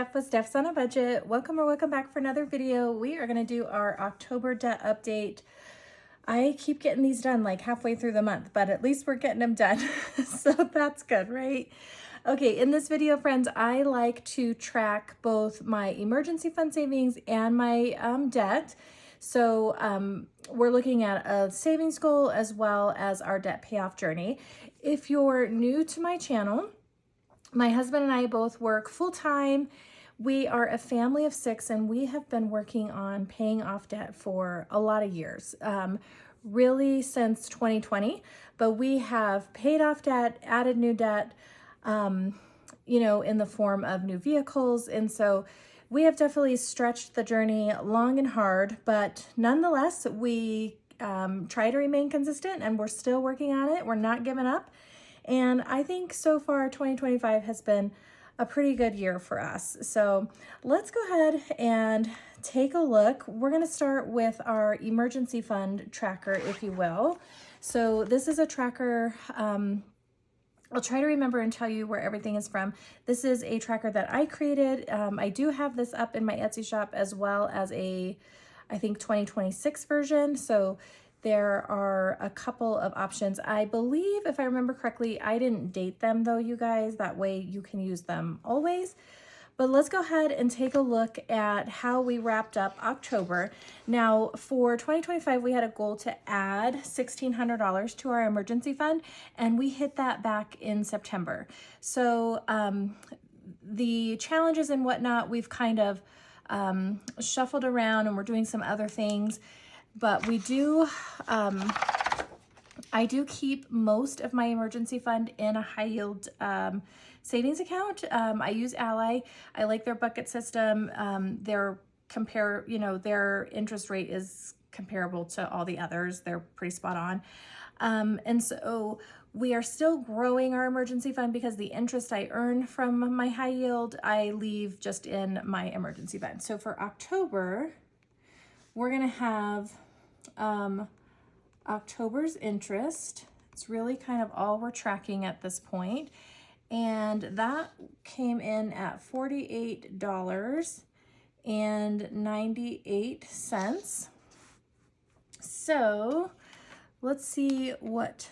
Steph with Stefsonabudget. Welcome back for another video. We are going to do our October debt update. I keep getting these done like halfway through the month, but at least we're getting them done. So that's good, right? Okay, in this video, friends, I like to track both my emergency fund savings and my debt. So we're looking at a savings goal as well as our debt payoff journey. If you're new to my channel, my husband and I both work full-time. We are a family of 6 and we have been working on paying off debt for a lot of years, really since 2020, but we have paid off debt, added new debt, in the form of new vehicles. And so we have definitely stretched the journey long and hard, but nonetheless, we try to remain consistent and we're still working on it. We're not giving up. And I think so far 2025 has been a pretty good year for us. So let's go ahead and take a look. We're going to start with our emergency fund tracker, if you will. So this is a tracker. I'll try to remember and tell you where everything is from. This is a tracker that I created. I do have this up in my Etsy shop as well as I think 2026 version. So there are a couple of options. I believe, if I remember correctly, I didn't date them though, you guys. That way you can use them always. But let's go ahead and take a look at how we wrapped up October. Now, for 2025, we had a goal to add $1,600 to our emergency fund, and we hit that back in September. So the challenges and whatnot, we've kind of shuffled around and we're doing some other things. But we do, I do keep most of my emergency fund in a high yield savings account. I use Ally. I like their bucket system. Their interest rate is comparable to all the others. They're pretty spot on. And so we are still growing our emergency fund because the interest I earn from my high yield, I leave just in my emergency fund. So for October, we're going to have October's interest. It's really kind of all we're tracking at this point. And that came in at $48.98. So let's see what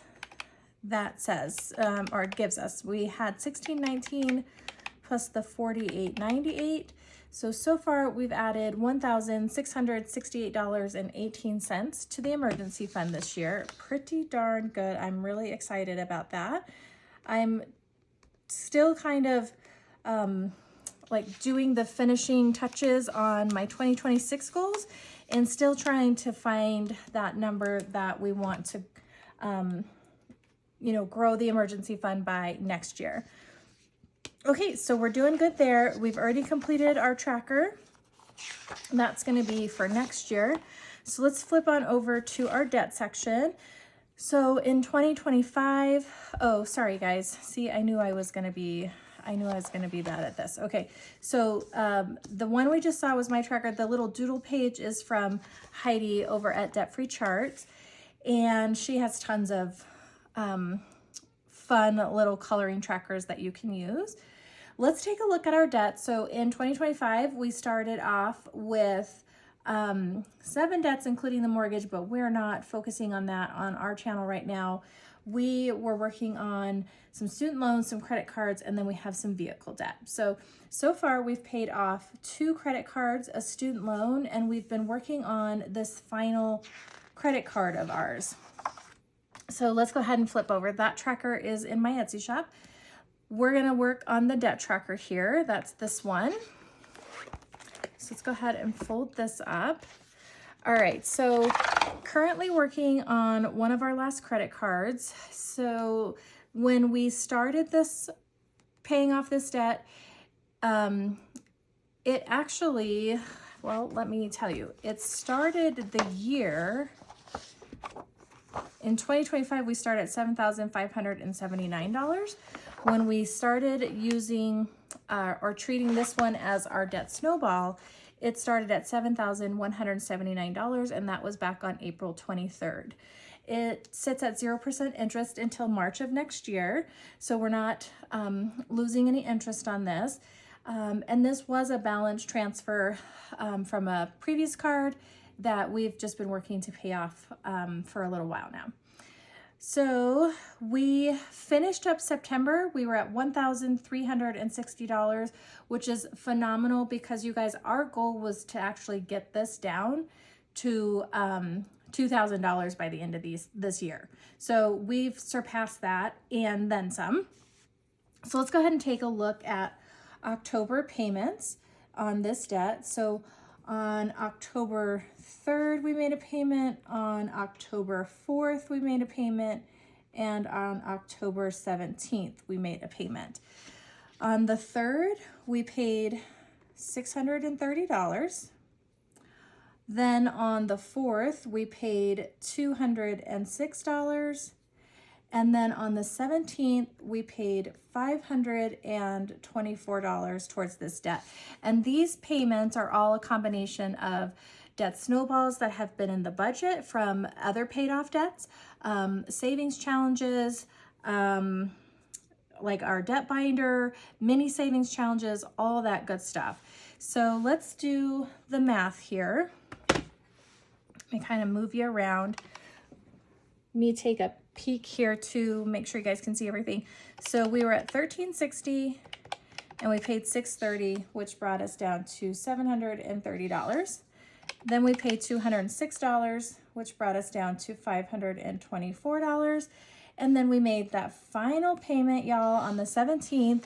that says, or it gives us. We had $16.19 plus the $48.98. So far we've added $1,668.18 to the emergency fund this year. Pretty darn good. I'm really excited about that. I'm still kind of like doing the finishing touches on my 2026 goals and still trying to find that number that we want to, grow the emergency fund by next year. Okay, so we're doing good there. We've already completed our tracker. That's going to be for next year. So let's flip on over to our debt section. So in 2025, oh, sorry guys. See, I knew I was going to be bad at this. Okay, so the one we just saw was my tracker. The little doodle page is from Heidi over at Debt Free Charts, and she has tons of fun little coloring trackers that you can use. Let's take a look at our debt. So in 2025, we started off with 7 debts, including the mortgage, but we're not focusing on that on our channel right now. We were working on some student loans, some credit cards, and then we have some vehicle debt. So far we've paid off 2 credit cards, a student loan, and we've been working on this final credit card of ours. So let's go ahead and flip over. That tracker is in my Etsy shop. We're gonna work on the debt tracker here. That's this one. So let's go ahead and fold this up. All right, so currently working on one of our last credit cards. So when we started this, paying off this debt, it actually, well, let me tell you, it started the year, in 2025, we started at $7,579. When we started using or treating this one as our debt snowball, it started at $7,179, and that was back on April 23rd. It sits at 0% interest until March of next year, so we're not losing any interest on this. And this was a balance transfer from a previous card that we've just been working to pay off for a little while now. So we finished up September. We were at $1,360, which is phenomenal because you guys, our goal was to actually get this down to $2,000 by the end of this year. So we've surpassed that and then some. So let's go ahead and take a look at October payments on this debt. So on October 3rd, we made a payment. On October 4th, we made a payment. And on October 17th, we made a payment. On the 3rd, we paid $630. Then on the 4th, we paid $206. And then on the 17th, we paid $524 towards this debt. And these payments are all a combination of debt snowballs that have been in the budget from other paid off debts, savings challenges, like our debt binder, mini savings challenges, all that good stuff. So let's do the math here. Let me kind of move you around. Let me take a peek here to make sure you guys can see everything. So we were at $1,360 and we paid $630, which brought us down to $730. Then we paid $206, which brought us down to $524. And then we made that final payment, y'all, on the 17th,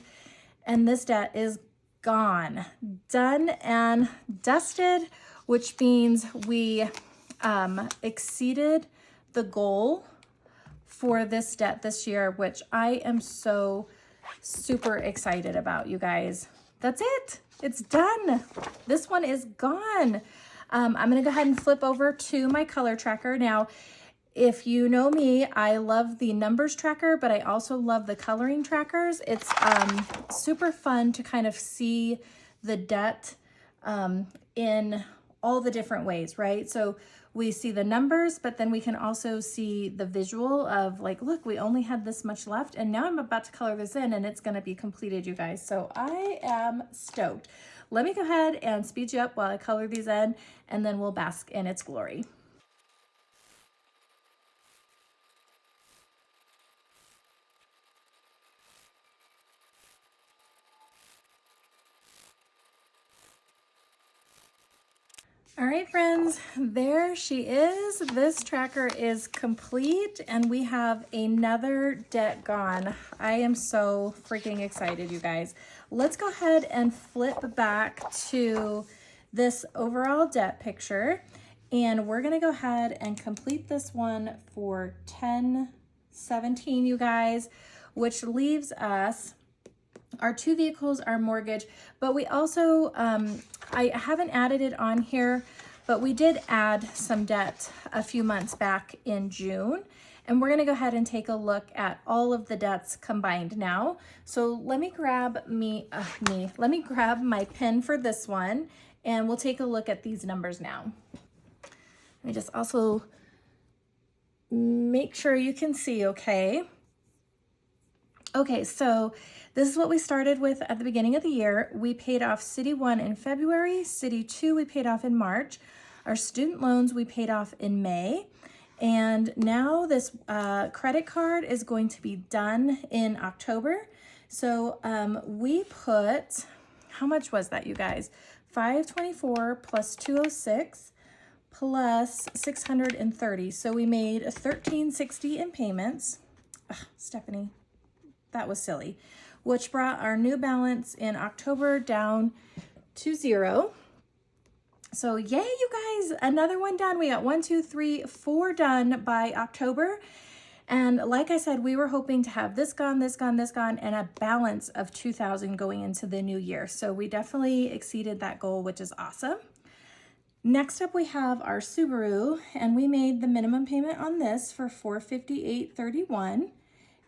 and this debt is gone, done and dusted, which means we exceeded the goal for this debt this year, which I am so super excited about, you guys. That's it. It's done. This one is gone. I'm going to go ahead and flip over to my color tracker. Now, if you know me, I love the numbers tracker, but I also love the coloring trackers. It's super fun to kind of see the debt in all the different ways, right? So we see the numbers, but then we can also see the visual of like, look, we only had this much left, and now I'm about to color this in and it's gonna be completed, you guys. So I am stoked. Let me go ahead and speed you up while I color these in, and then we'll bask in its glory. All right, friends, there she is. This tracker is complete and we have another debt gone. I am so freaking excited, you guys. Let's go ahead and flip back to this overall debt picture, and we're gonna go ahead and complete this one for 10/17, you guys, which leaves us our two vehicles, our mortgage, but we also, I haven't added it on here, but we did add some debt a few months back in June, and we're gonna go ahead and take a look at all of the debts combined now. So let me grab let me grab my pen for this one, and we'll take a look at these numbers now. Let me just also make sure you can see, okay? Okay, so this is what we started with at the beginning of the year. We paid off City 1 in February, City 2 we paid off in March. Our student loans we paid off in May. And now this credit card is going to be done in October. So we put, how much was that, you guys? $524 plus $206 plus $630. So we made $1,360 in payments. Ugh, Stephanie, that was silly. Which brought our new balance in October down to 0. So yay, you guys, another one done. We got 1, 2, 3, 4 done by October. And like I said, we were hoping to have this gone, this gone, this gone, and a balance of $2,000 going into the new year. So we definitely exceeded that goal, which is awesome. Next up, we have our Subaru, and we made the minimum payment on this for $458.31.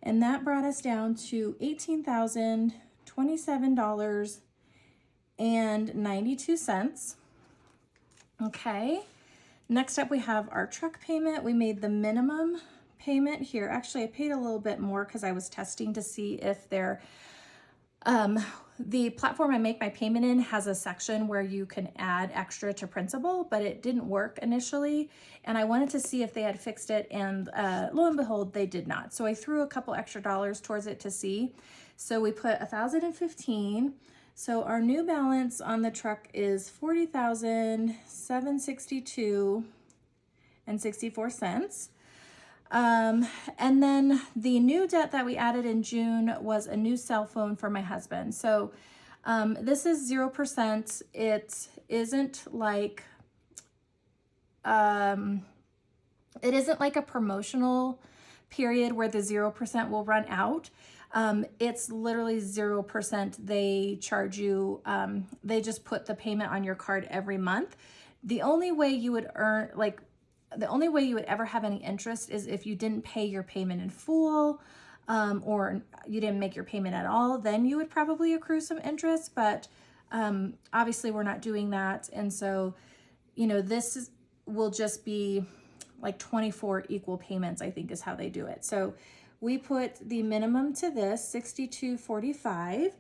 And that brought us down to $18,027.92. Okay. Next up, we have our truck payment. We made the minimum payment here. Actually, I paid a little bit more because I was testing to see if their The platform I make my payment in has a section where you can add extra to principal, but it didn't work initially. And I wanted to see if they had fixed it, and lo and behold, they did not. So I threw a couple extra dollars towards it to see. So we put 1,015. So our new balance on the truck is $40,762.64. And then the new debt that we added in June was a new cell phone for my husband. So this is 0%. It isn't like a promotional period where the 0% will run out. It's literally 0%. They charge you, they just put the payment on your card every month. The only way you would earn, the only way you would ever have any interest is if you didn't pay your payment in full, or you didn't make your payment at all, then you would probably accrue some interest. But obviously we're not doing that. And so, you know, will just be like 24 equal payments, I think is how they do it. So we put the minimum to this, $62.45,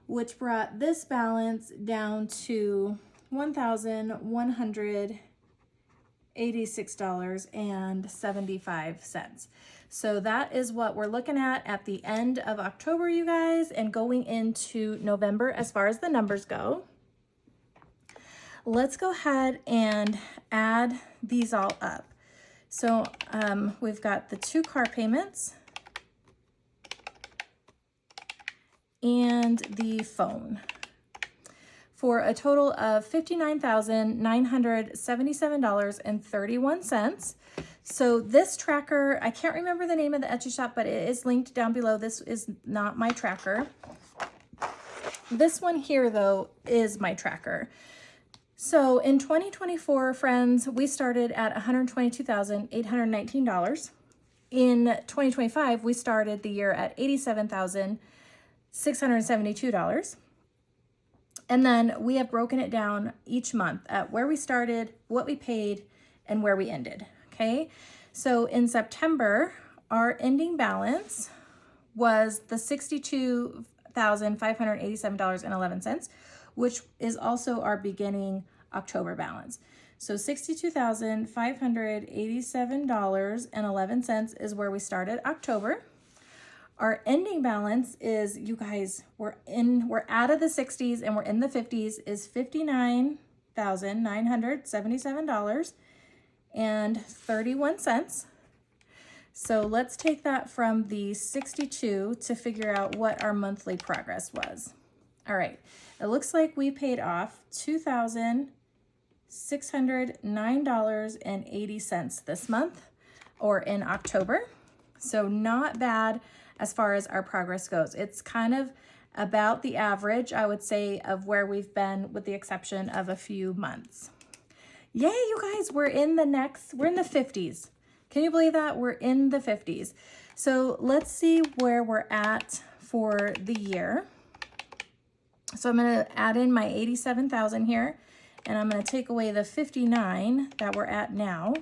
which brought this balance down to $1,186.75. So that is what we're looking at the end of October, you guys, and going into November as far as the numbers go. Let's go ahead and add these all up. So we've got the 2 car payments and the phone for a total of $59,977.31. So this tracker, I can't remember the name of the Etsy shop, but it is linked down below. This is not my tracker. This one here, though, is my tracker. So in 2024, friends, we started at $122,819. In 2025, we started the year at $87,672. And then we have broken it down each month at where we started, what we paid, and where we ended, okay? So in September, our ending balance was the $62,587.11, which is also our beginning October balance. So $62,587.11 is where we started October. Our ending balance is, you guys, we're out of the 60s and we're in the 50s, is $59,977.31. So let's take that from the 62 to figure out what our monthly progress was. All right, it looks like we paid off $2,609.80 this month, or in October. So not bad as far as our progress goes. It's kind of about the average, I would say, of where we've been, with the exception of a few months. Yay, you guys, we're in the 50s. Can you believe that? We're in the 50s. So let's see where we're at for the year. So I'm going to add in my 87,000 here, and I'm going to take away the 59 that we're at now.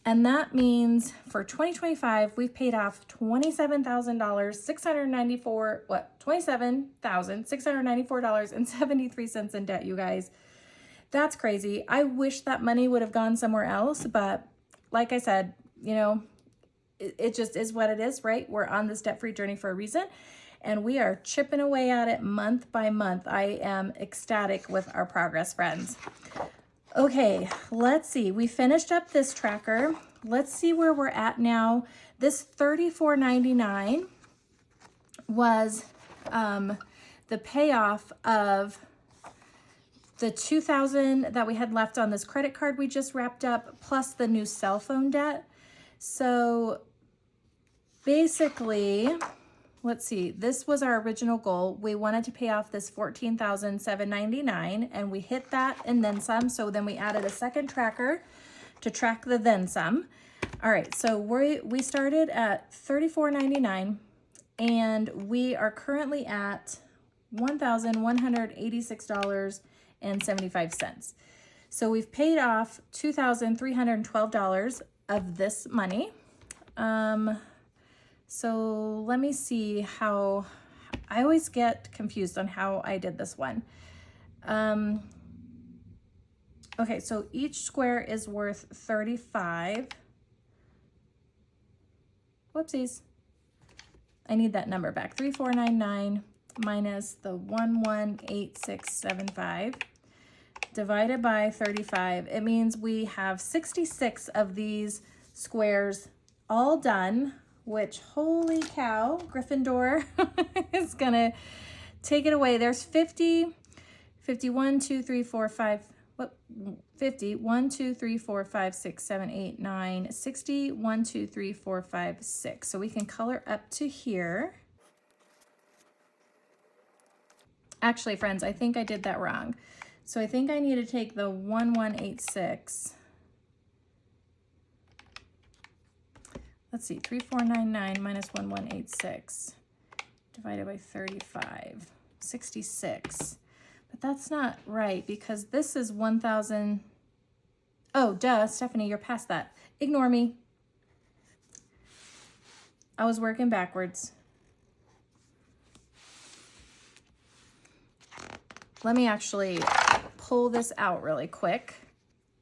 And that means for 2025, we've paid off $27,694.73 in debt, you guys. That's crazy. I wish that money would have gone somewhere else, but like I said, you know, it just is what it is, right? We're on this debt-free journey for a reason, and we are chipping away at it month by month. I am ecstatic with our progress, friends. Okay, let's see. We finished up this tracker. Let's see where we're at now. This $34.99 was the payoff of the $2,000 that we had left on this credit card we just wrapped up, plus the new cell phone debt. So basically, let's see, this was our original goal. We wanted to pay off this $14,799, and we hit that and then some. So then we added a second tracker to track the then some. All right, so we started at $34.99, and we are currently at $1,186.75. So we've paid off $2,312 of this money. So let me see how I always get confused on how I did this one. Okay, so each square is worth 35. Whoopsies. I need that number back. 3499 minus the 118675 divided by 35. It means we have 66 of these squares all done, which, holy cow, Gryffindor is gonna take it away. There's 50, 51, 2, 3, 4, 5, what, 50, 1, 2, 3, 4, 5, 6, 7, 8, 9, 60, 1, 2, 3, 4, 5, 6. So we can color up to here. Actually, friends, I think I did that wrong. So I think I need to take the 1186. Let's see, 3499 minus 1186 divided by 35, 66. But that's not right because this is 1,000. Oh, duh, Stephanie, you're past that. Ignore me. I was working backwards. Let me actually pull this out really quick.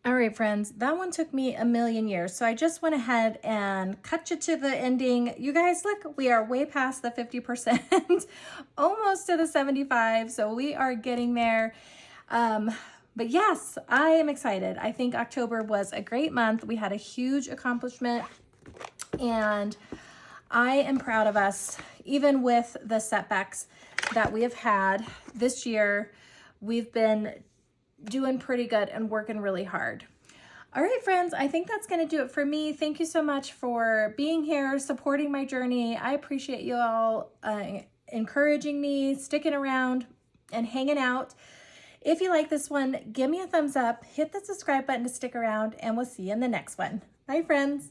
All right, friends, that one took me a million years. So I just went ahead and cut you to the ending. You guys, look, we are way past the 50%, almost to the 75. So we are getting there. But yes, I am excited. I think October was a great month. We had a huge accomplishment and I am proud of us, even with the setbacks that we have had this year. We've been doing pretty good and working really hard. All right, friends, I think that's going to do it for me. Thank you so much for being here, supporting my journey. I appreciate you all encouraging me, sticking around, and hanging out. If you like this one, give me a thumbs up, hit the subscribe button to stick around, and we'll see you in the next one. Bye, friends.